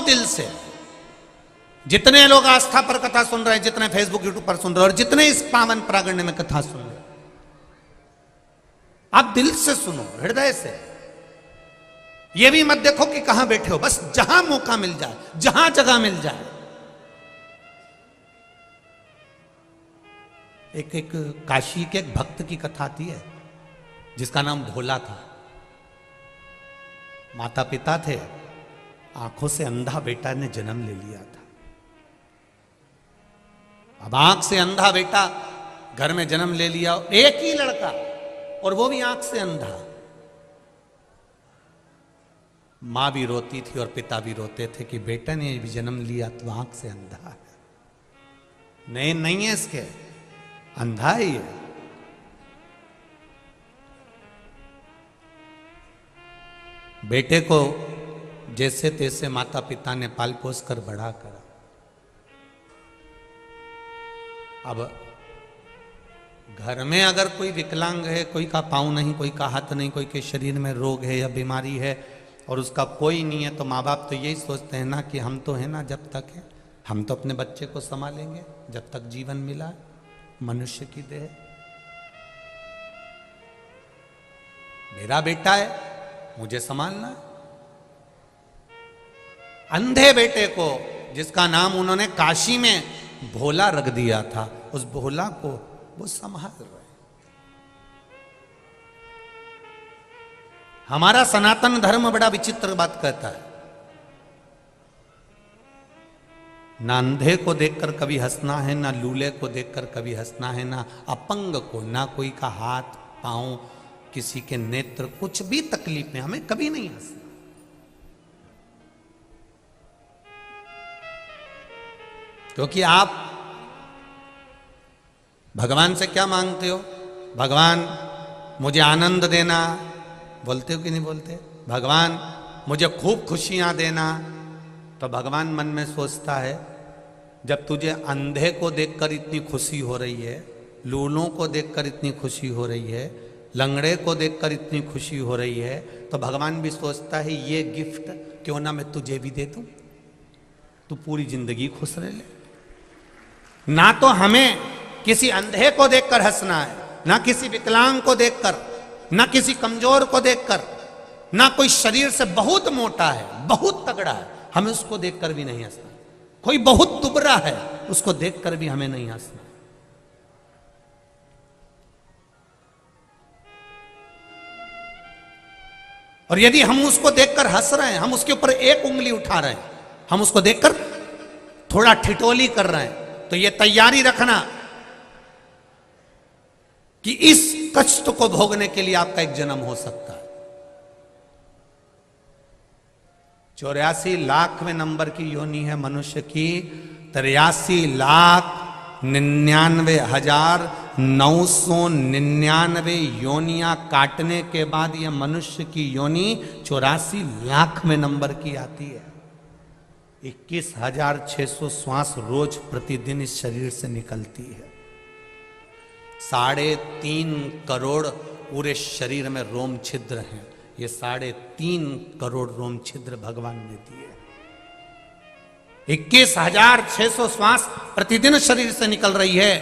दिल से, जितने लोग आस्था पर कथा सुन रहे हैं, जितने फेसबुक यूट्यूब पर सुन रहे हैं और जितने इस पावन प्रांगण में कथा सुन रहे हैं, आप दिल से सुनो, हृदय से। ये भी मत देखो कि कहां बैठे हो, बस जहां मौका मिल जाए, जहां जगह मिल जाए। एक काशी के एक भक्त की कथा आती है जिसका नाम भोला था। माता पिता थे, आंखों से अंधा बेटा ने जन्म ले लिया था। अब आंख से अंधा बेटा घर में जन्म ले लिया, एक ही लड़का, और वो भी आंख से अंधा। मां भी रोती थी और पिता भी रोते थे कि बेटा ने भी जन्म लिया तो आंख से अंधा है। नहीं है इसके, अंधा ही है। बेटे को जैसे तैसे माता पिता ने पाल पोस कर बड़ा करा। अब घर में अगर कोई विकलांग है, कोई का पाँव नहीं, कोई का हाथ नहीं, कोई के शरीर में रोग है या बीमारी है और उसका कोई नहीं है, तो माँ बाप तो यही सोचते हैं ना कि हम तो है ना, जब तक है हम तो अपने बच्चे को संभालेंगे, जब तक जीवन मिला, मनुष्य की देह मेरा बेटा है, मुझे संभालना। अंधे बेटे को, जिसका नाम उन्होंने काशी में भोला रख दिया था, उस भोला को वो संभाल रहे। हमारा सनातन धर्म बड़ा विचित्र बात कहता है, ना अंधे को देखकर कभी हंसना है, ना लूले को देखकर कभी हंसना है, ना अपंग को, ना कोई का हाथ पांव, किसी के नेत्र, कुछ भी तकलीफ में हमें कभी नहीं हंसना। क्योंकि आप भगवान से क्या मांगते हो? भगवान मुझे आनंद देना, बोलते हो कि नहीं बोलते? भगवान मुझे खूब खुशियां देना। तो भगवान मन में सोचता है, जब तुझे अंधे को देखकर इतनी खुशी हो रही है, लूलों को देखकर इतनी खुशी हो रही है, लंगड़े को देखकर इतनी खुशी हो रही है, तो भगवान भी सोचता है ये गिफ्ट क्यों ना मैं तुझे भी दे दूं, तू पूरी जिंदगी खुश रह ले। ना तो हमें किसी अंधे को देखकर हंसना है, ना किसी विकलांग को देखकर, ना किसी कमजोर को देखकर, ना कोई शरीर से बहुत मोटा है, बहुत तगड़ा है, हमें उसको देखकर भी नहीं हंसना। कोई बहुत दुबरा है, उसको देखकर भी हमें नहीं हंसना। और यदि हम उसको देखकर हंस रहे हैं, हम उसके ऊपर एक उंगली उठा रहे हैं, हम उसको देखकर थोड़ा ठिठोली कर रहे हैं, तो ये तैयारी रखना कि इस कष्ट को भोगने के लिए आपका एक जन्म हो सकता है। 84 लाखवें नंबर की योनि है मनुष्य की। 83,99,999 योनियां काटने के बाद यह मनुष्य की योनि 84 लाखवें नंबर की आती है। 21,600 श्वास रोज प्रतिदिन इस शरीर से निकलती है। 3.5 करोड़ पूरे शरीर में रोम छिद्र हैं। ये 3.5 करोड़ रोम छिद्र भगवान ने दिए। 21,600 श्वास प्रतिदिन शरीर से निकल रही है।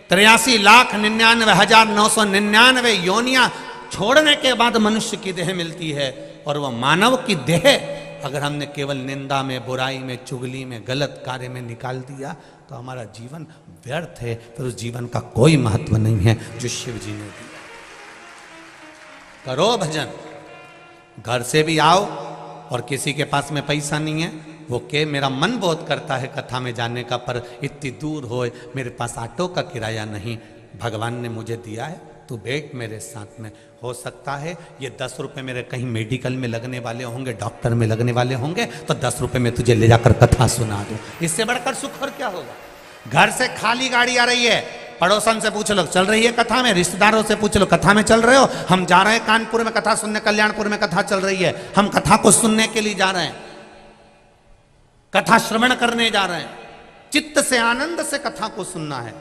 83,99,999 योनियां छोड़ने के बाद मनुष्य की देह मिलती है। और वह मानव की देह अगर हमने केवल निंदा में, बुराई में, चुगली में, गलत कार्य में निकाल दिया तो हमारा जीवन व्यर्थ है, फिर उस जीवन का कोई महत्व नहीं है जो शिव जी ने दिया। करो भजन, घर से भी आओ और किसी के पास में पैसा नहीं है, वो के मेरा मन बहुत करता है कथा में जाने का, पर इतनी दूर हो, मेरे पास ऑटो का किराया नहीं, भगवान ने मुझे दिया है, तू बैठ मेरे साथ में। हो सकता है ये 10 रुपए मेरे कहीं मेडिकल में लगने वाले होंगे, डॉक्टर में लगने वाले होंगे, तो 10 रुपए में तुझे ले जाकर कथा सुना दूं। इससे बढ़कर सुख और क्या होगा? घर से खाली गाड़ी आ रही है, पड़ोसन से पूछ लो चल रही है कथा में, रिश्तेदारों से पूछ लो कथा में चल रहे हो, हम जा रहे हैं कानपुर में कथा सुनने, कल्याणपुर में कथा चल रही है, हम कथा को सुनने के लिए जा रहे हैं, कथा श्रवण करने जा रहे हैं, चित्त से आनंद से कथा को सुनना है,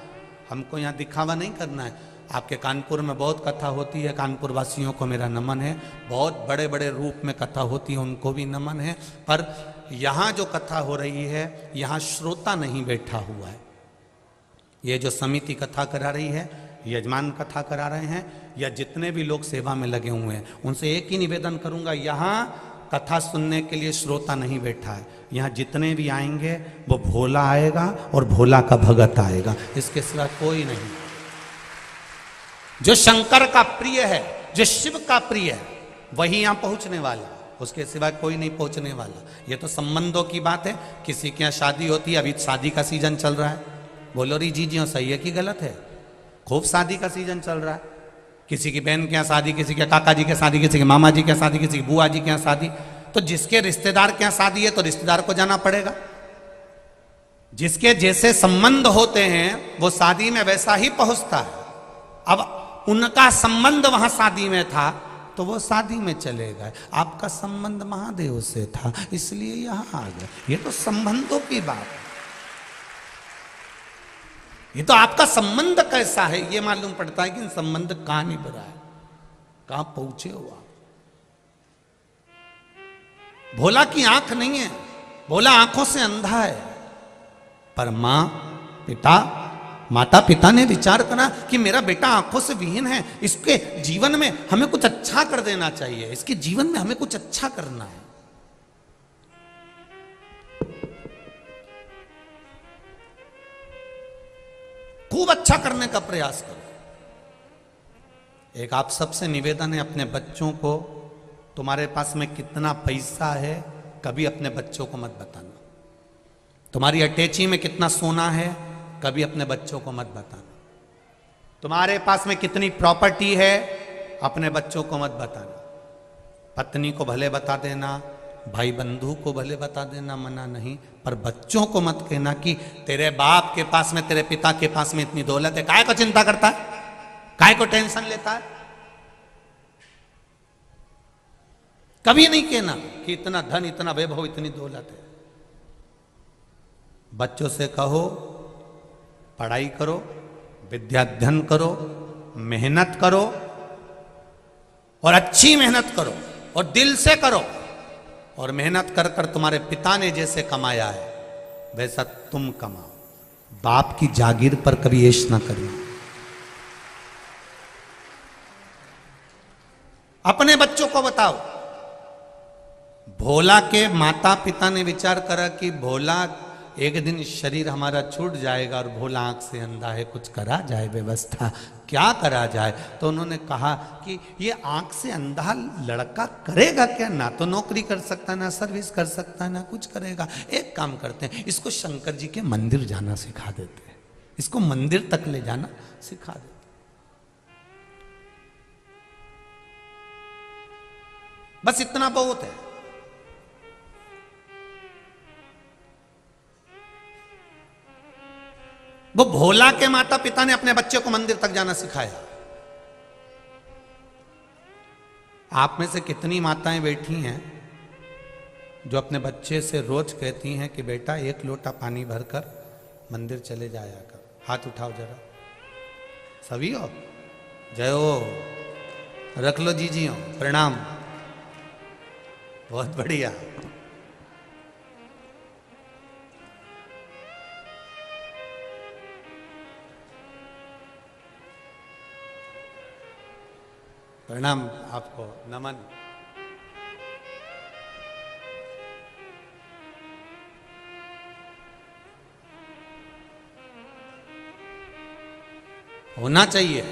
हमको यहां दिखावा नहीं करना है। आपके कानपुर में बहुत कथा होती है, कानपुर वासियों को मेरा नमन है। बहुत बड़े बड़े रूप में कथा होती है, उनको भी नमन है। पर यहाँ जो कथा हो रही है, यहाँ श्रोता नहीं बैठा हुआ है। ये जो समिति कथा करा रही है, यजमान कथा करा रहे हैं, या जितने भी लोग सेवा में लगे हुए हैं, उनसे एक ही निवेदन करूंगा, यहाँ कथा सुनने के लिए श्रोता नहीं बैठा है। यहाँ जितने भी आएंगे वो भोला आएगा और भोला का भगत आएगा, इसके सिवा कोई नहीं। जो शंकर का प्रिय है, जो शिव का प्रिय है, वही यहाँ पहुंचने वाला, उसके सिवा कोई नहीं पहुंचने वाला। ये तो संबंधों की बात है। किसी के यहाँ शादी होती है, अभी शादी का सीजन चल रहा है, बोलो री जी जी सही है कि गलत है? खूब शादी का सीजन चल रहा है। किसी की बहन के यहाँ शादी, किसी के काका जी के शादी, किसी के मामा जी के शादी, किसी की बुआ जी के यहाँ शादी। तो जिसके रिश्तेदार के यहाँ शादी है तो रिश्तेदार को जाना पड़ेगा। जिसके जैसे संबंध होते हैं वो शादी में वैसा ही पहुंचता है। अब उनका संबंध वहां शादी में था तो वो शादी में चले गए। आपका संबंध महादेव से था इसलिए यहां आ गए। ये तो संबंधों की बात है। ये तो आपका संबंध कैसा है ये मालूम पड़ता है कि संबंध कहां निभ रहा है, कहां पहुंचे हो आप। भोला की आंख नहीं है, भोला आंखों से अंधा है। पर माता पिता ने विचार करा कि मेरा बेटा आंखों से विहीन है, इसके जीवन में हमें कुछ अच्छा कर देना चाहिए, इसके जीवन में हमें कुछ अच्छा करना है। खूब अच्छा करने का प्रयास करो। एक आप सबसे निवेदन है, अपने बच्चों को, तुम्हारे पास में कितना पैसा है कभी अपने बच्चों को मत बताना। तुम्हारी अटैची में कितना सोना है कभी अपने बच्चों को मत बताना। तुम्हारे पास में कितनी प्रॉपर्टी है अपने बच्चों को मत बताना। पत्नी को भले बता देना, भाई बंधु को भले बता देना, मना नहीं, पर बच्चों को मत कहना कि तेरे बाप के पास में, तेरे पिता के पास में इतनी दौलत है। काय को चिंता करता है, काय को टेंशन लेता है? कभी नहीं कहना कि इतना धन, इतना वैभव, इतनी दौलत है। बच्चों से कहो पढ़ाई करो, विद्याध्ययन करो, मेहनत करो, और अच्छी मेहनत करो और दिल से करो। और मेहनत कर कर तुम्हारे पिता ने जैसे कमाया है वैसा तुम कमाओ। बाप की जागीर पर कभी ऐश ना करिए। अपने बच्चों को बताओ। भोला के माता पिता ने विचार करा कि भोला एक दिन शरीर हमारा छूट जाएगा और भोला आंख से अंधा है, कुछ करा जाए व्यवस्था, क्या करा जाए? तो उन्होंने कहा कि ये आंख से अंधा लड़का करेगा क्या? ना तो नौकरी कर सकता, ना सर्विस कर सकता, ना कुछ करेगा। एक काम करते हैं, इसको शंकर जी के मंदिर जाना सिखा देते हैं, इसको मंदिर तक ले जाना सिखा देते। बस इतना बहुत है। वो भोला के माता पिता ने अपने बच्चे को मंदिर तक जाना सिखाया। आप में से कितनी माताएं बैठी हैं जो अपने बच्चे से रोज कहती हैं कि बेटा एक लोटा पानी भरकर मंदिर चले जाया कर? हाथ उठाओ जरा। सभी हो? जय हो। रख लो जीजी हो, प्रणाम, बहुत बढ़िया। प्रणाम आपको, नमन। होना चाहिए।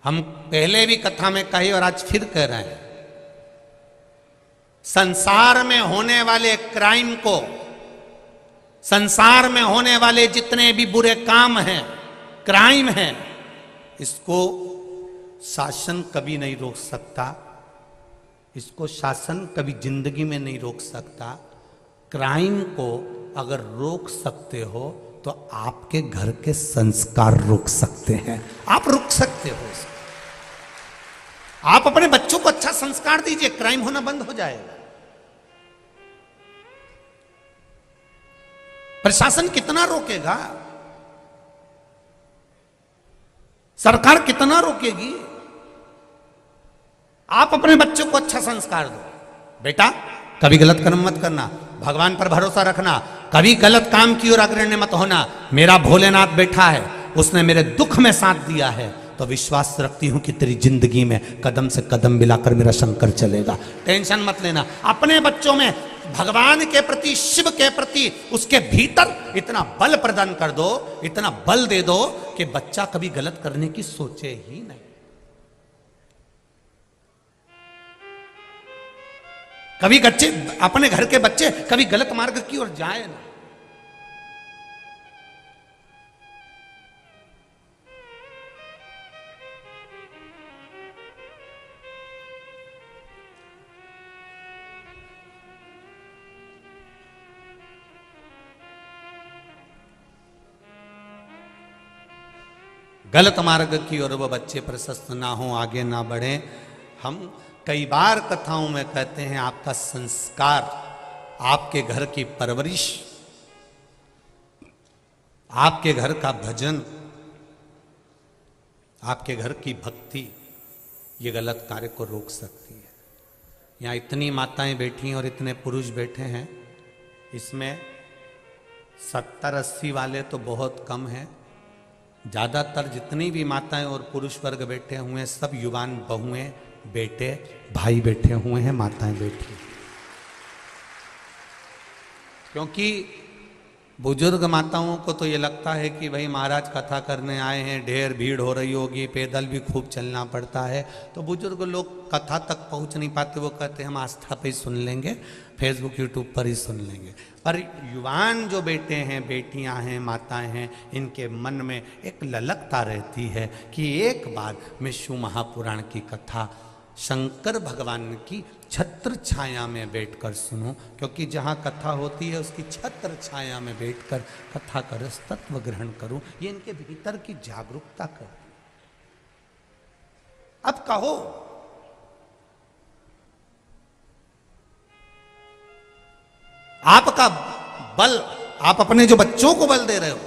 हम पहले भी कथा में कही और आज फिर कह रहे हैं, संसार में होने वाले क्राइम को, संसार में होने वाले जितने भी बुरे काम हैं, क्राइम है, इसको शासन कभी नहीं रोक सकता। इसको शासन कभी जिंदगी में नहीं रोक सकता। क्राइम को अगर रोक सकते हो तो आपके घर के संस्कार रोक सकते हैं। आप रोक सकते हो इसको। आप अपने बच्चों को अच्छा संस्कार दीजिए, क्राइम होना बंद हो जाएगा। प्रशासन कितना रोकेगा, सरकार कितना रोकेगी। आप अपने बच्चों को अच्छा संस्कार दो, बेटा कभी गलत कर्म मत करना, भगवान पर भरोसा रखना, कभी गलत काम की ओर अग्रणी मत होना। मेरा भोलेनाथ बैठा है, उसने मेरे दुख में साथ दिया है, तो विश्वास रखती हूं कि तेरी जिंदगी में कदम से कदम मिलाकर मेरा शंकर चलेगा। टेंशन मत लेना। अपने बच्चों में भगवान के प्रति, शिव के प्रति, उसके भीतर इतना बल प्रदान कर दो, इतना बल दे दो कि बच्चा कभी गलत करने की सोचे ही नहीं। कभी बच्चे, अपने घर के बच्चे कभी गलत मार्ग की ओर जाए ना। गलत मार्ग की ओर वो बच्चे प्रशस्त ना हो, आगे ना बढ़े। हम कई बार कथाओं में कहते हैं आपका संस्कार, आपके घर की परवरिश, आपके घर का भजन, आपके घर की भक्ति, ये गलत कार्य को रोक सकती है। यहाँ इतनी माताएं बैठी हैं और इतने पुरुष बैठे हैं, इसमें 70-80 वाले तो बहुत कम हैं। ज़्यादातर जितनी भी माताएं और पुरुष वर्ग बैठे हुए हैं, सब युवान बहुएं, बेटे, भाई बैठे हुए हैं, माताएं बैठी। क्योंकि बुजुर्ग माताओं को तो ये लगता है कि भाई महाराज कथा करने आए हैं, ढेर भीड़ हो रही होगी, पैदल भी खूब चलना पड़ता है, तो बुजुर्ग लोग कथा तक पहुंच नहीं पाते। वो कहते हैं हम आस्था पे ही सुन लेंगे, फेसबुक यूट्यूब पर ही सुन लेंगे। पर युवान जो बेटे हैं, बेटियां हैं, माताएं हैं, इनके मन में एक ललकता रहती है कि एक बार मैं शिव महापुराण की कथा शंकर भगवान की छत्र छाया में बैठकर सुनूं, क्योंकि जहाँ कथा होती है उसकी छत्र छाया में बैठकर कथा का रस तत्व ग्रहण करूं, ये इनके भीतर की जागरूकता करती। अब कहो, आपका बल, आप अपने जो बच्चों को बल दे रहे हो,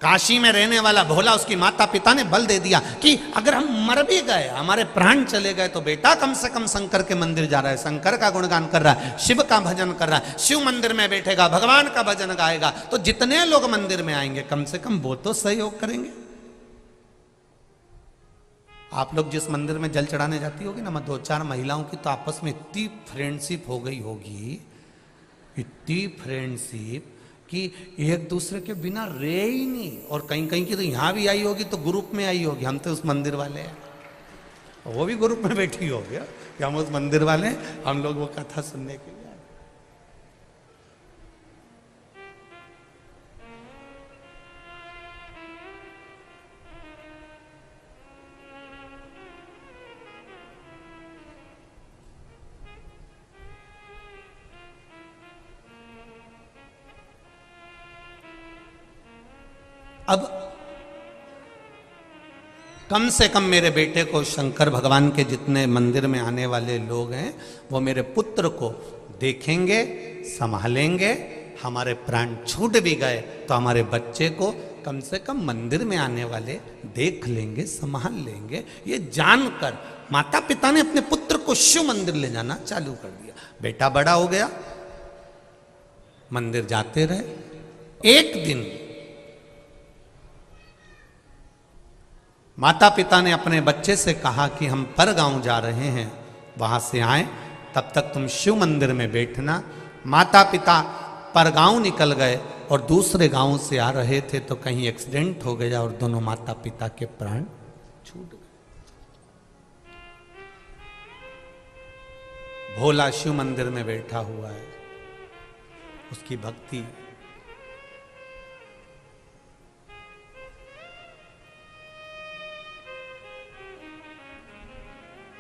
काशी में रहने वाला भोला, उसकी माता पिता ने बल दे दिया कि अगर हम मर भी गए, हमारे प्राण चले गए, तो बेटा कम से कम शंकर के मंदिर जा रहा है, शंकर का गुणगान कर रहा है, शिव का भजन कर रहा है, शिव मंदिर में बैठेगा, भगवान का भजन गाएगा, तो जितने लोग मंदिर में आएंगे कम से कम वो तो सहयोग करेंगे। आप लोग जिस मंदिर में जल चढ़ाने जाती होगी ना, 2-4 महिलाओं की तो आपस में इतनी फ्रेंडशिप हो गई होगी, इतनी फ्रेंडशिप कि एक दूसरे के बिना रहे ही नहीं। और कहीं कहीं की तो यहाँ भी आई होगी तो ग्रुप में आई होगी, हम तो उस मंदिर वाले हैं, वो भी ग्रुप में बैठी होगी कि हम उस मंदिर वाले हैं, हम लोग वो कथा सुनने के लिए। अब कम से कम मेरे बेटे को शंकर भगवान के जितने मंदिर में आने वाले लोग हैं, वो मेरे पुत्र को देखेंगे, संभालेंगे। हमारे प्राण छूट भी गए तो हमारे बच्चे को कम से कम मंदिर में आने वाले देख लेंगे, संभाल लेंगे। ये जानकर माता पिता ने अपने पुत्र को शिव मंदिर ले जाना चालू कर दिया। बेटा बड़ा हो गया, मंदिर जाते रहे। एक दिन माता पिता ने अपने बच्चे से कहा कि हम पर गांव जा रहे हैं, वहां से आए, तब तक तुम शिव मंदिर में बैठना। माता पिता पर गांव निकल गए और दूसरे गांव से आ रहे थे तो कहीं एक्सीडेंट हो गया और दोनों माता पिता के प्राण छूट गए। भोला शिव मंदिर में बैठा हुआ है, उसकी भक्ति।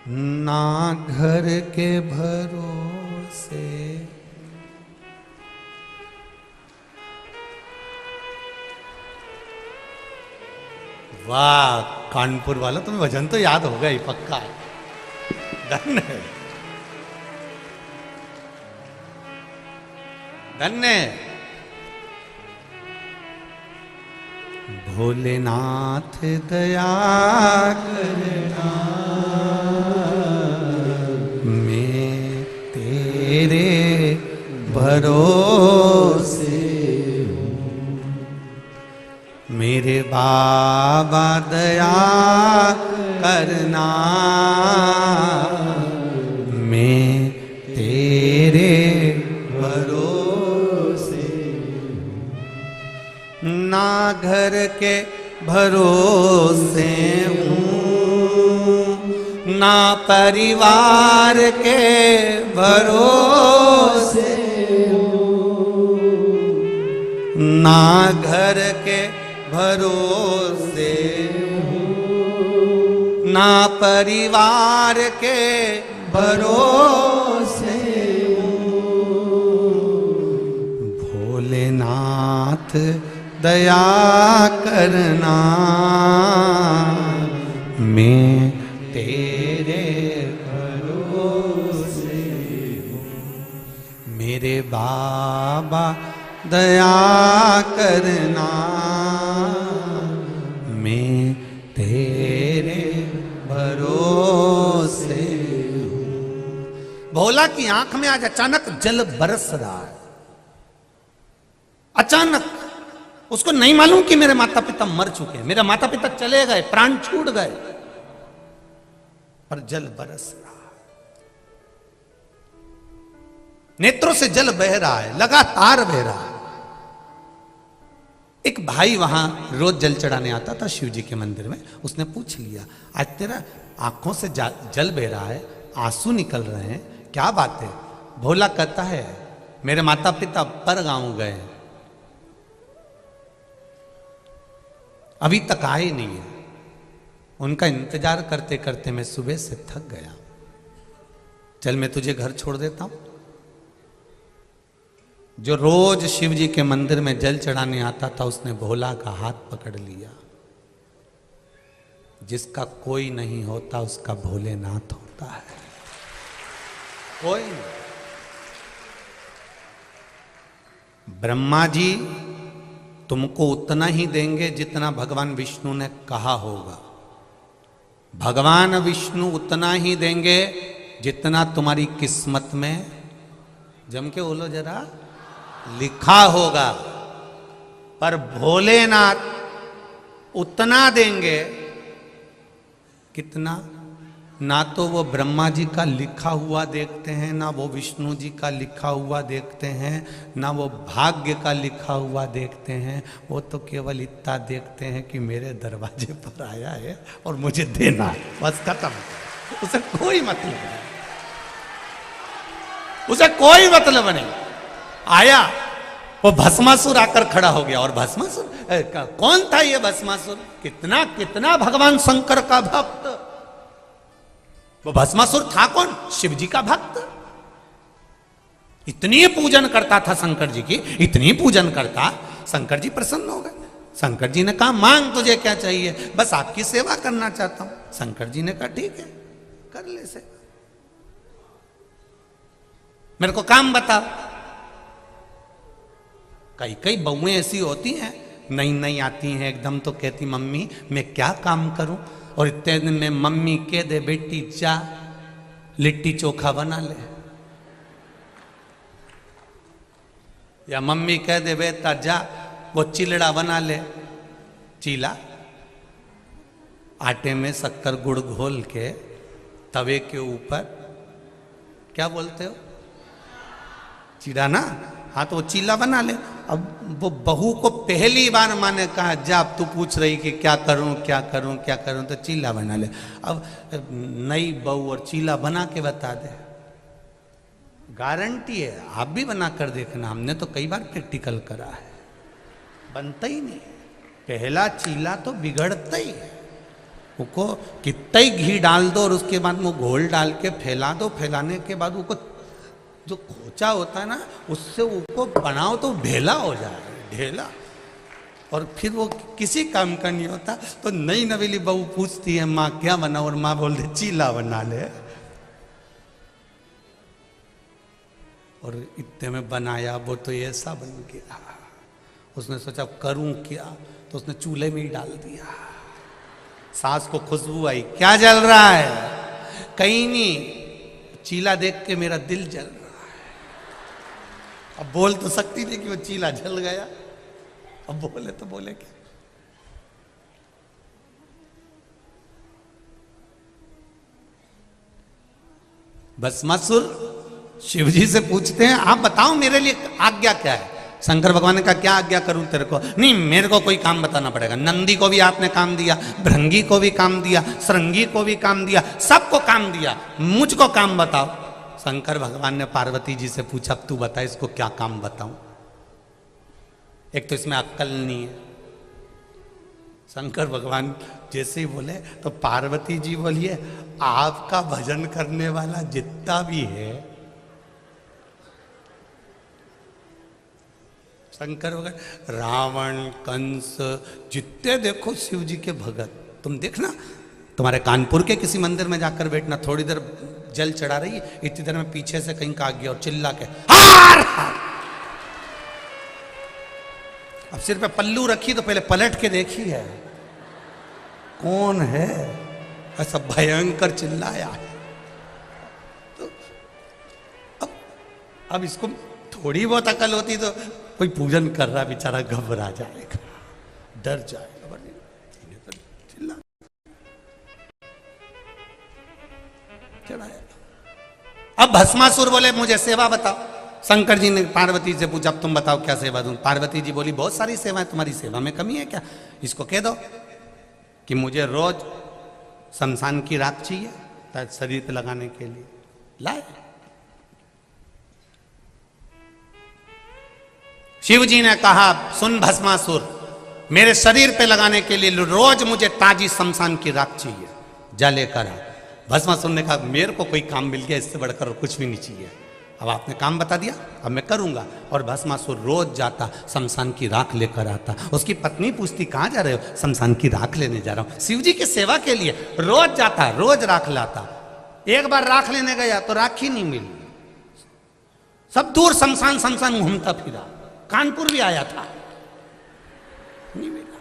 ना घर के भरोसे वाह, कानपुर वाला तुम्हें भजन तो याद होगा ही पक्का। धन्य धन्य। भोलेनाथ दया करना, मैं तेरे भरोसे हूँ। मेरे बाबा दया करना, मैं तेरे भरोसे हूँ। ना घर के भरोसे हूँ, ना परिवार के भरोसे हूँ, ना घर के भरोसे हूँ, ना परिवार के भरोसे हूँ। भोलेनाथ दया करना, मैं तेरे भरोसे हूँ। मेरे बाबा दया करना, मैं तेरे भरोसे हूँ। भोला की आंख में आज अचानक जल बरस रहा है। अचानक उसको नहीं मालूम कि मेरे माता पिता मर चुके हैं, मेरे माता पिता चले गए, प्राण छूट गए, पर जल बरस रहा है। नेत्रों से जल बह रहा है, लगातार बह रहा है। एक भाई वहां रोज जल चढ़ाने आता था शिव जी के मंदिर में। उसने पूछ लिया, आज तेरा आंखों से जल बह रहा है, आंसू निकल रहे हैं, क्या बात है? भोला कहता है, मेरे माता पिता पर गांव गए, अभी तक आए नहीं है। उनका इंतजार करते करते मैं सुबह से थक गया। चल मैं तुझे घर छोड़ देता हूं। जो रोज शिव जी के मंदिर में जल चढ़ाने आता था, उसने भोला का हाथ पकड़ लिया। जिसका कोई नहीं होता उसका भोलेनाथ होता है। कोई नहीं। ब्रह्मा जी तुमको उतना ही देंगे जितना भगवान विष्णु ने कहा होगा। भगवान विष्णु उतना ही देंगे जितना तुम्हारी किस्मत में, जम के बोलो जरा, लिखा होगा। पर भोलेनाथ उतना देंगे, कितना? ना तो वो ब्रह्मा जी का लिखा हुआ देखते हैं, ना वो विष्णु जी का लिखा हुआ देखते हैं, ना वो भाग्य का लिखा हुआ देखते हैं। वो तो केवल इतना देखते हैं कि मेरे दरवाजे पर आया है और मुझे देना है, बस खत्म। उसे कोई मतलब नहीं, उसे कोई मतलब नहीं। आया, वो भस्मासुर आकर खड़ा हो गया। और भस्मासुर कौन था ये भस्मासुर? कितना कितना भगवान शंकर का भक्त। वो भस्मासुर था कौन? शिव जी का भक्त। इतनी पूजन करता था शंकर जी की, इतनी पूजन करता, शंकर जी प्रसन्न हो गए। शंकर जी ने कहा, मांग तुझे क्या चाहिए? बस आपकी सेवा करना चाहता हूं। शंकर जी ने कहा, ठीक है, कर ले सेवा, मेरे को काम बता। कई कई बहुएं ऐसी होती हैं, नई नई आती हैं, एकदम तो कहती, मम्मी मैं क्या काम करूं? और इतने दिन में मम्मी कह दे, बेटी जा लिट्टी चोखा बना ले, या मम्मी कह दे, बेटा जा वो चिलड़ा बना ले। चीला, आटे में शक्कर गुड़ घोल के तवे के ऊपर, क्या बोलते हो, चीड़ा ना? हाँ, तो वो चीला बना ले। अब वो बहू को पहली बार माँ ने कहा, जा अब तू पूछ रही कि क्या करूं क्या करूं क्या करूं, तो चीला बना ले। अब नई बहू और चीला बना के बता दे, गारंटी है। आप भी बना कर देखना, हमने तो कई बार प्रैक्टिकल करा है, बनता ही नहीं। पहला चीला तो बिगड़ता ही है। उसको कितना ही घी डाल दो और उसके बाद वो घोल डाल के फैला दो, फैलाने के बाद उसको जो खोचा होता है ना, उससे ऊपर बनाओ तो ढेला हो जाए, ढेला। और फिर वो किसी काम का नहीं होता। तो नई नवेली बहू पूछती है, माँ क्या बनाओ? और माँ बोलते, चीला बना ले। और इतने में बनाया, वो तो ऐसा बन गया। उसने सोचा करूं क्या, तो उसने चूल्हे में ही डाल दिया। सास को खुशबू आई, क्या जल रहा है? कहीं नहीं, चीला देख के मेरा दिल जल रहा है। अब बोल तो सकती थी कि वो चीला जल गया, अब बोले तो बोले क्या। भस्मासुर शिवजी से पूछते हैं, आप बताओ मेरे लिए आज्ञा क्या है? शंकर भगवान ने कहा, क्या आज्ञा करूं तेरे को? नहीं, मेरे को कोई काम बताना पड़ेगा। नंदी को भी आपने काम दिया, भृंगी को भी काम दिया, श्रृंगी को भी काम दिया, सबको काम दिया, मुझको काम बताओ। शंकर भगवान ने पार्वती जी से पूछा, अब तू बता इसको क्या काम बताऊं? एक तो इसमें अक्कल नहीं है। शंकर भगवान जैसे ही बोले तो पार्वती जी बोलिए, आपका भजन करने वाला जितना भी है, शंकर भगवान, रावण, कंस, जितने देखो शिव जी के भगत, तुम देखना, तुम्हारे कानपुर के किसी मंदिर में जाकर बैठना, थोड़ी देर जल चढ़ा रही है, इतनी देर में पीछे से कहीं का गया और चिल्ला के हार हार। अब सिर पे पल्लू रखी तो पहले पलट के देखी है कौन है, ऐसा भयंकर चिल्लाया है। तो अब इसको थोड़ी बहुत अकल होती तो कोई पूजन कर रहा बेचारा घबरा जाएगा, डर जाएगा, चिल्ला चढ़ाया। अब भस्मासुर बोले, मुझे सेवा बताओ। शंकर जी ने पार्वती से पूछा, अब तुम बताओ क्या सेवा दूं? पार्वती जी बोली, बहुत सारी सेवाएं, तुम्हारी सेवा में कमी है क्या? इसको कह दो कि मुझे रोज शमशान की राख चाहिए शरीर पे लगाने के लिए, लाए। शिव जी ने कहा, सुन भस्मासुर, मेरे शरीर पे लगाने के लिए रोज मुझे ताजी शमशान की राख चाहिए, जा लेकर आ। भस्मासुर ने कहा, मेरे को कोई काम मिल गया, इससे बढ़कर कुछ भी नहीं चाहिए। अब आपने काम बता दिया, अब मैं करूंगा। और भस्मासुर रोज जाता, शमशान की राख लेकर आता। उसकी पत्नी पूछती, कहाँ जा रहे हो? शमशान की राख लेने जा रहा हूं, शिव जी की सेवा के लिए। रोज जाता, रोज राख लाता। एक बार राख लेने गया तो राख ही नहीं मिली, सब दूर शमशान शमशान घूमता फिरा। कानपुर भी आया था, नहीं मिला,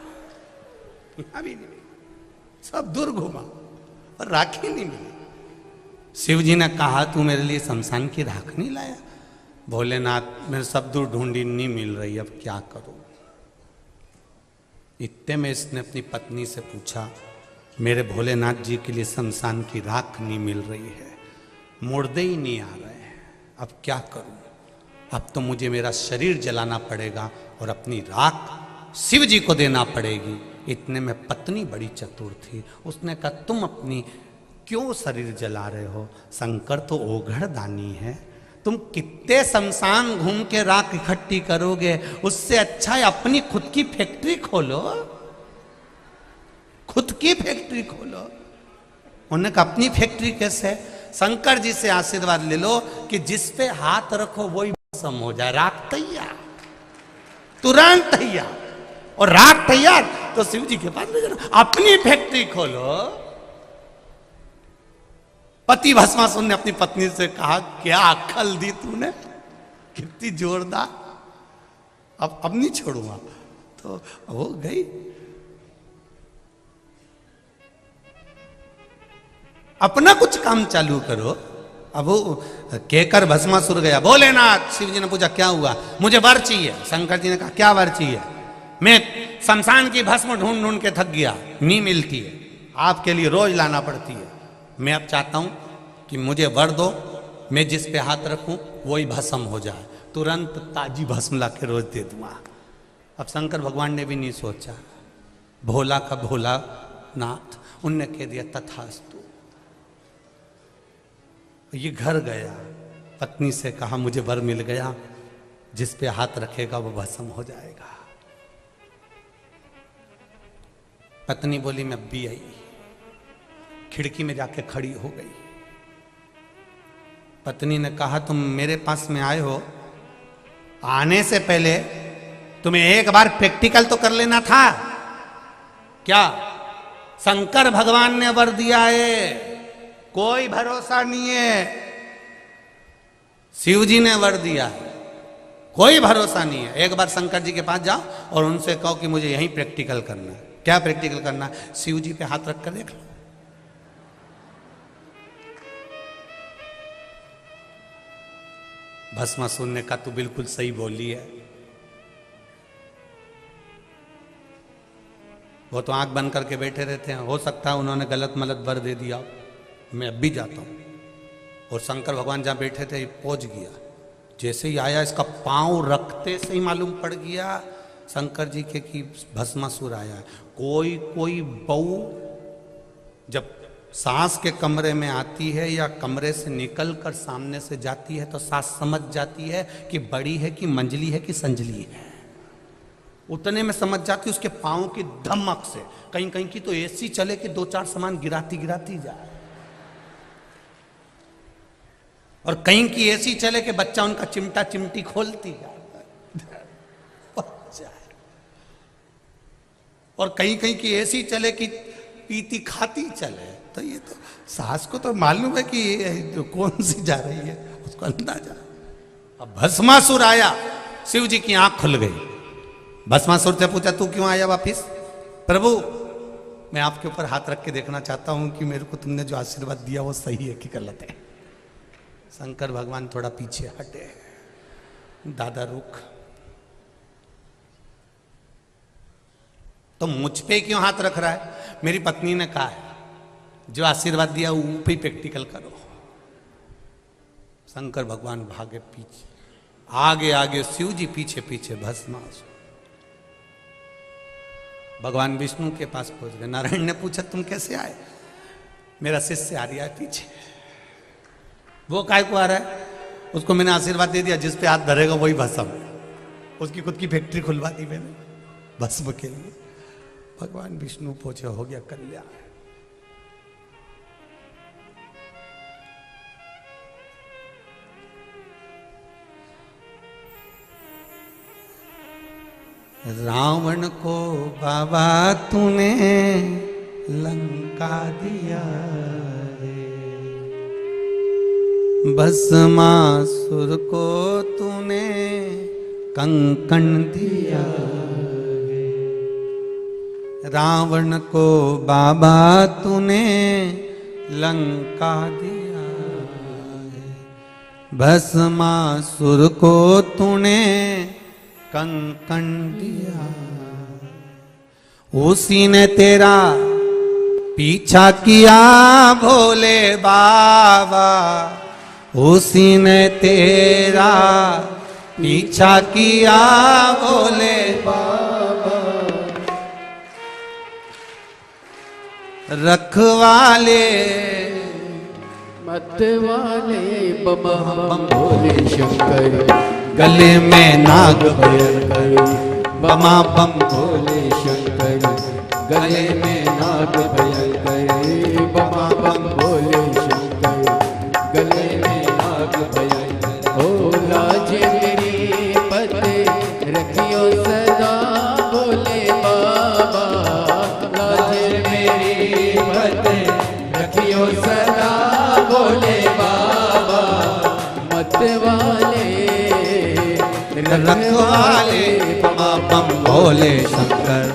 यहां भी नहीं मिला, सब दूर घूमा और राख ही नहीं मिली। शिव जी ने कहा, तू मेरे लिए शमशान की राख नहीं लाया? भोलेनाथ, मैं सब दूर ढूंढी, नहीं मिल रही, अब क्या करूं? इतने में इसने अपनी पत्नी से पूछा, मेरे भोलेनाथ जी के लिए शमशान की राख नहीं मिल रही है, मुर्दे ही नहीं आ रहे हैं, अब क्या करूं? अब तो मुझे मेरा शरीर जलाना पड़ेगा और अपनी राख शिव जी को देना पड़ेगी। इतने में पत्नी बड़ी चतुर थी, उसने कहा, तुम अपनी क्यों शरीर जला रहे हो? शंकर तो ओघड़ दानी है, तुम कितने शमशान घूम के राख इकट्ठी करोगे? उससे अच्छा है अपनी खुद की फैक्ट्री खोलो, खुद की फैक्ट्री खोलो। उन्होंने कहा, अपनी फैक्ट्री कैसे? शंकर जी से आशीर्वाद ले लो कि जिस पे हाथ रखो वही भस्म हो जाए, राख तैयार, तुरंत तैयार। और राख तैयार तो शिव जी के पास ले जाना, अपनी फैक्ट्री खोलो। पति भस्मासुर ने अपनी पत्नी से कहा, क्या अक्ल दी तूने, कितनी जोरदार, अब नहीं छोड़ूंगा। तो हो गई। अपना कुछ काम चालू करो। अब वो कहकर भस्मासुर गया। भोलेनाथ, शिव जी ने पूछा, क्या हुआ? मुझे वर चाहिए। शंकर जी ने कहा, क्या वर चाहिए? मैं शमशान की भस्म ढूंढ ढूंढ के थक गया, नहीं मिलती है, आपके लिए रोज लाना पड़ती है। मैं अब चाहता हूं कि मुझे वर दो, मैं जिस पे हाथ रखूं वही भस्म हो जाए, तुरंत ताजी भस्म ला के रोज दे दूंगा। अब शंकर भगवान ने भी नहीं सोचा, भोला का भोला नाथ, उनने कह दिया, तथास्तु। ये घर गया, पत्नी से कहा, मुझे वर मिल गया, जिस पे हाथ रखेगा वो भस्म हो जाएगा। पत्नी बोली, मैं भी आई, खिड़की में जाके खड़ी हो गई। पत्नी ने कहा, तुम मेरे पास में आए हो, आने से पहले तुम्हें एक बार प्रैक्टिकल तो कर लेना था। क्या? शंकर भगवान ने वर दिया है, कोई भरोसा नहीं है। शिव जी ने वर दिया है, कोई भरोसा नहीं है। एक बार शंकर जी के पास जाओ और उनसे कहो कि मुझे यहीं प्रैक्टिकल करना है। क्या प्रैक्टिकल करना है? शिव जी पे हाथ रख कर देख लो। भस्मासुर ने कहा तू बिल्कुल सही बोली है। वो तो आंख बंद करके बैठे रहते हैं, हो सकता है उन्होंने गलत मलत वर दे दिया, मैं अब भी जाता हूं। और शंकर भगवान जहां बैठे थे पहुंच गया, जैसे ही आया इसका पांव रखते से ही मालूम पड़ गया शंकर जी के कि भस्मासुर आया। कोई कोई बहू जब सास के कमरे में आती है या कमरे से निकल कर सामने से जाती है तो सास समझ जाती है कि बड़ी है कि मंजली है कि संजली है। उतने में समझ जाती उसके पाँव की धमक से। कहीं कहीं की तो ऐसी चले कि 2-4 सामान गिराती गिराती जाए, और कहीं की ऐसी चले कि बच्चा उनका चिमटा चिमटी खोलती जाए। और कहीं कहीं की ऐसी चले कि पीती खाती चले। तो ये तो सास को तो मालूम है कि ये कौन सी जा रही है, उसको अंदाजा। अब भस्मासुर आया, शिव जी की आंख खुल गई। भस्मासुर से पूछा तू क्यों आया वापिस? प्रभु मैं आपके ऊपर हाथ रख के देखना चाहता हूं कि मेरे को तुमने जो आशीर्वाद दिया वो सही है कि गलत है। शंकर भगवान थोड़ा पीछे हटे, दादा रुक, तो मुझ पे क्यों हाथ रख रहा है? मेरी पत्नी ने कहा है जो आशीर्वाद दिया वो पे ही प्रैक्टिकल करो। शंकर भगवान भागे पीछे, आगे आगे शिव जी पीछे पीछे भस्मासुर। भगवान विष्णु के पास पहुंच गए। नारायण ने पूछा तुम कैसे आए? मेरा शिष्य आ रहा है पीछे। वो काय को आ रहा है? उसको मैंने आशीर्वाद दे दिया, जिस पे हाथ धरेगा वही भस्म। उसकी खुद की फैक्ट्री खुलवा दी मैंने भस्म के लिए। भगवान विष्णु पहुंचे, हो गया कल्याण। रावण को बाबा तूने लंका दिया रे, भस्मासुर को तूने कंकण दिया रे। रावण को बाबा तूने लंका दिया रे, भस्मासुर को तूने कंकण दिया। उसी ने तेरा पीछा किया भोले बाबा, उसी ने तेरा पीछा किया भोले बाबा। रखवाले मत वाले बम बम भोले शंकर, गले में नाग भयंकर बमा बम भोले शंकर, गले में नाग भयंकर बमा बम भोले शंकर, गले में नाग भयंकर। ओ लाज मेरी पत रखियो सदा भोले बाबा, लाज मेरी पत रखियो सदा भोले बाबा। मत वाले रखवाले बमा बम भोले शंकर,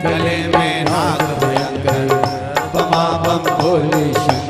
गले में नाग भयंकर बमा बम भोले शंकर।